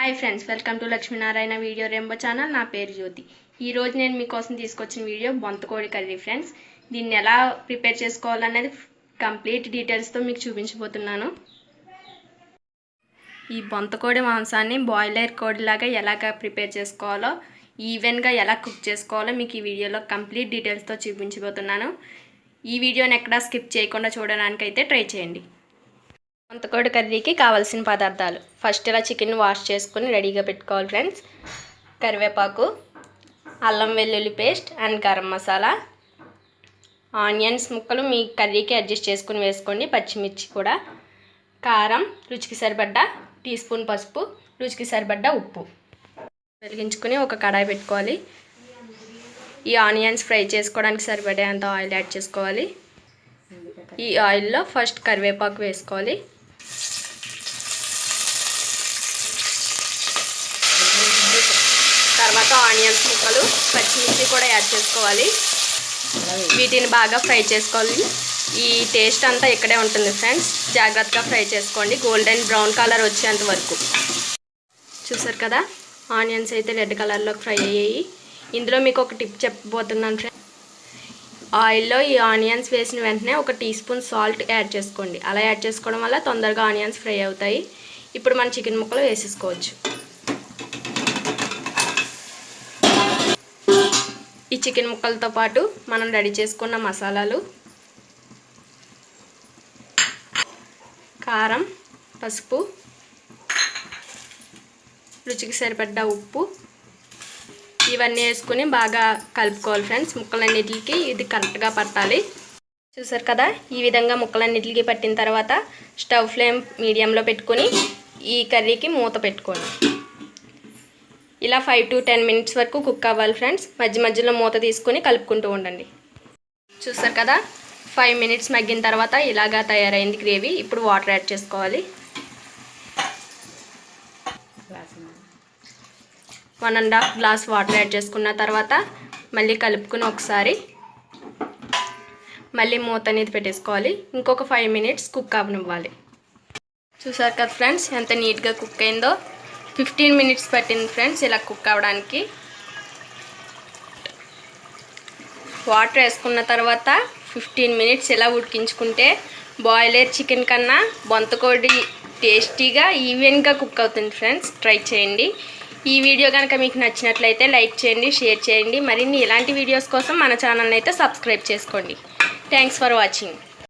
Hi friends, welcome to Lakshmi Narayana video రెంబో channel. నా పేరు జ్యోతి. ఈరోజు నేను మీకోసం తీసుకొచ్చిన వీడియో బొంత కోడి కర్రీ ఫ్రెండ్స్. దీన్ని ఎలా ప్రిపేర్ చేసుకోవాలనేది కంప్లీట్ డీటెయిల్స్తో మీకు చూపించబోతున్నాను. ఈ బొంత కోడి మాంసాన్ని బాయిలర్ కోడిలాగా ఎలాగ ప్రిపేర్ చేసుకోవాలో, ఈవెన్గా ఎలా కుక్ చేసుకోవాలో మీకు ఈ వీడియోలో కంప్లీట్ డీటెయిల్స్తో చూపించబోతున్నాను. ఈ వీడియోని ఎక్కడా స్కిప్ చేయకుండా చూడడానికైతే ట్రై చేయండి. బొంత కోడి కర్రీకి కావాల్సిన పదార్థాలు: ఫస్ట్ ఇలా చికెన్ వాష్ చేసుకుని రెడీగా పెట్టుకోవాలి ఫ్రెండ్స్. కరివేపాకు, అల్లం వెల్లుల్లి paste and garam masala, onions ముక్కలు మీ కర్రీకి అడ్జస్ట్ చేసుకుని వేసుకోండి, పచ్చిమిర్చి కూడా, కారం, రుచికి సరిపడ్డ టీ స్పూన్ పసుపు, రుచికి సరిపడ్డ ఉప్పు. వెలిగించుకుని ఒక కడాయి పెట్టుకోవాలి. ఈ ఆనియన్స్ ఫ్రై చేసుకోవడానికి సరిపడేంత ఆయిల్ యాడ్ చేసుకోవాలి. ఈ ఆయిల్లో ఫస్ట్ కరివేపాకు వేసుకోవాలి. తర్వాత ఆనియన్స్ ముక్కలు, పచ్చిమిర్చి కూడా యాడ్ చేసుకోవాలి. వీటిని బాగా ఫ్రై చేసుకోవాలి. ఈ టేస్ట్ అంతా ఇక్కడే ఉంటుంది ఫ్రెండ్స్. జాగ్రత్తగా ఫ్రై చేసుకోండి, గోల్డెన్ బ్రౌన్ కలర్ వచ్చేంత వరకు. చూసారు కదా, ఆనియన్స్ అయితే రెడ్ కలర్లో ఫ్రై అయ్యాయి. ఇందులో మీకు ఒక టిప్ చెప్పబోతున్నాను ఫ్రెండ్స్. ఆయిల్లో ఈ ఆనియన్స్ వేసిన వెంటనే ఒక టీ స్పూన్ సాల్ట్ యాడ్ చేసుకోండి. అలా యాడ్ చేసుకోవడం వల్ల తొందరగా ఆనియన్స్ ఫ్రై అవుతాయి. ఇప్పుడు మన చికెన్ ముక్కలు వేసేసుకోవచ్చు. ఈ చికెన్ ముక్కలతో పాటు మనం రెడీ చేసుకున్న మసాలాలు: కారం, పసుపు, రుచికి సరిపడ్డ ఉప్పు, ఇవన్నీ వేసుకుని బాగా కలుపుకోవాలి ఫ్రెండ్స్. ముక్కలన్నిటికి ఇది కరెక్ట్గా పట్టాలి. చూసారు కదా, ఈ విధంగా ముక్కలన్నిటికి పట్టిన తర్వాత స్టవ్ ఫ్లేమ్ మీడియంలో పెట్టుకొని ఈ కర్రీకి మూత పెట్టుకోండి. ఇలా 5 to 10 minutes వరకు కుక్ అవ్వాలి ఫ్రెండ్స్. మధ్య మధ్యలో మూత తీసుకొని కలుపుకుంటూ ఉండండి. చూసారు కదా, 5 minutes మగ్గిన తర్వాత ఇలాగా తయారైంది గ్రేవీ. ఇప్పుడు వాటర్ యాడ్ చేసుకోవాలి. 1.5 గ్లాస్ వాటర్ యాడ్ చేసుకున్న తర్వాత మళ్ళీ కలుపుకుని ఒకసారి మళ్ళీ మూత అనేది పెట్టేసుకోవాలి. ఇంకొక 5 minutes కుక్ అవ్వనివ్వాలి. చూసారు కదా ఫ్రెండ్స్, ఎంత నీట్గా కుక్ అయిందో. 15 minutes పట్టింది ఫ్రెండ్స్ ఇలా కుక్ అవ్వడానికి. వాటర్ వేసుకున్న తర్వాత 15 minutes ఇలా ఉడికించుకుంటే బాయిలర్ చికెన్ కన్నా బొంత కోడి టేస్టీగా ఈవెన్గా కుక్ అవుతుంది ఫ్రెండ్స్. ట్రై చేయండి. ఈ వీడియో కనుక మీకు నచ్చినట్లయితే లైక్ చేయండి, షేర్ చేయండి. మరిన్ని ఇలాంటి వీడియోస్ కోసం మన ఛానల్ని అయితే సబ్స్క్రైబ్ చేసుకోండి. Thanks for watching.